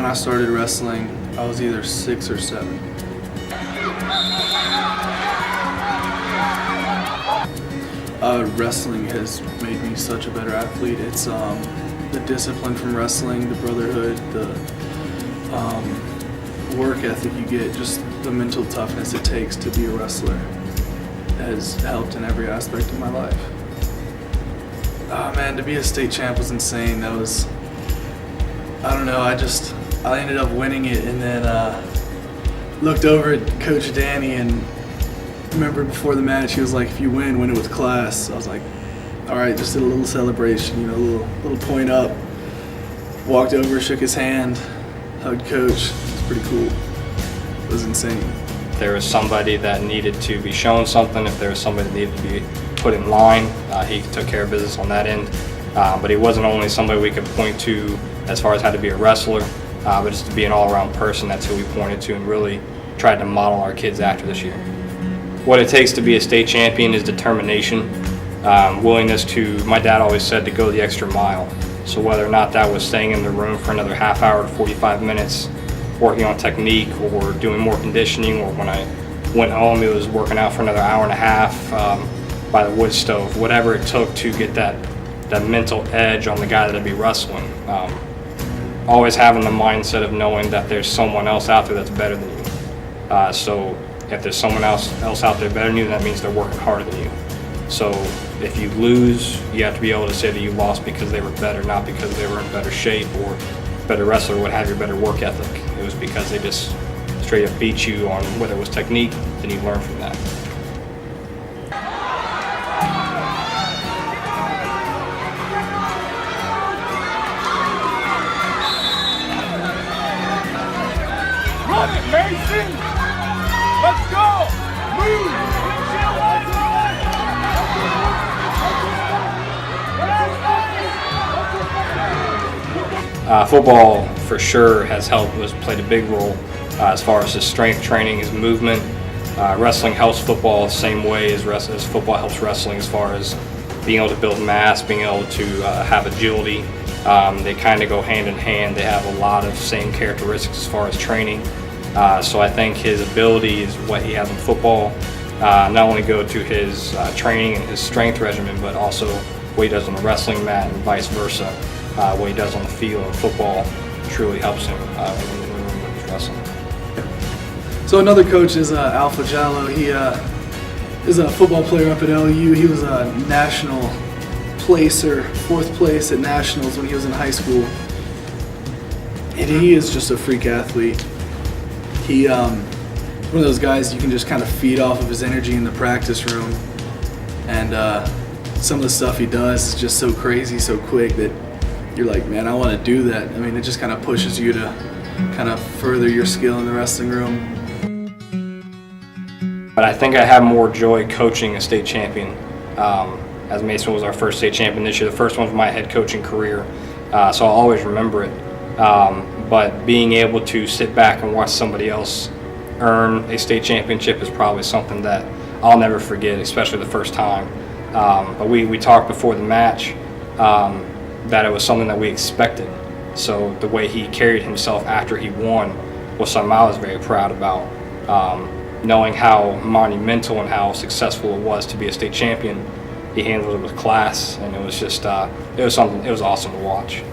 I started wrestling, I was either 6 or 7. Wrestling has made me such a better athlete. It's the discipline from wrestling, the brotherhood, the work ethic you get, just the mental toughness it takes to be a wrestler has helped in every aspect of my life. Oh man, to be a state champ was insane. That was, I don't know, I ended up winning it, and then looked over at Coach Danny, and remember before the match he was like, if you win it with class. I was like, all right, just did a little celebration, you know, a little point up. Walked over, shook his hand, hugged Coach. It was pretty cool. It was insane. If there was somebody that needed to be shown something, if there was somebody that needed to be put in line, he took care of business on that end. But he wasn't only somebody we could point to as far as how to be a wrestler, but just to be an all-around person. That's who we pointed to and really tried to model our kids after this year. What it takes to be a state champion is determination, willingness to, my dad always said, to go the extra mile. So whether or not that was staying in the room for another half hour to 45 minutes, working on technique or doing more conditioning, or when I went home it was working out for another hour and a half by the wood stove, whatever it took to get that mental edge on the guy that'd be wrestling. Always having the mindset of knowing that there's someone else out there that's better than you. So if there's someone else out there better than you, that means they're working harder than you. So if you lose, you have to be able to say that you lost because they were better, not because they were in better shape or better wrestler, what have you, better work ethic. It was because they just straight up beat you on whether it was technique, then you learn from that. Run it, Mason! Let's go! Move! Football for sure has played a big role as far as his strength training, his movement. Wrestling helps football the same way as football helps wrestling as far as being able to build mass, being able to have agility. They kind of go hand in hand. They have a lot of same characteristics as far as training. So I think his ability is what he has in football. Not only go to his training and his strength regimen, but also what he does on the wrestling mat and vice versa. What he does on the field in football truly helps him when he's wrestling. So another coach is Alpha Jalloh. He is a football player up at LU. He was a national placer, 4th place at nationals when he was in high school. And he is just a freak athlete. He one of those guys you can just kind of feed off of his energy in the practice room. And some of the stuff he does is just so crazy, so quick that you're like, man, I want to do that. I mean, it just kind of pushes you to kind of further your skill in the wrestling room. But I think I have more joy coaching a state champion. As Mason was our first state champion this year, the first one was my head coaching career, so I'll always remember it. But being able to sit back and watch somebody else earn a state championship is probably something that I'll never forget, especially the first time. But we talked before the match that it was something that we expected. So the way he carried himself after he won was something I was very proud about. Knowing how monumental and how successful it was to be a state champion, he handled it with class, and it was just it was awesome to watch.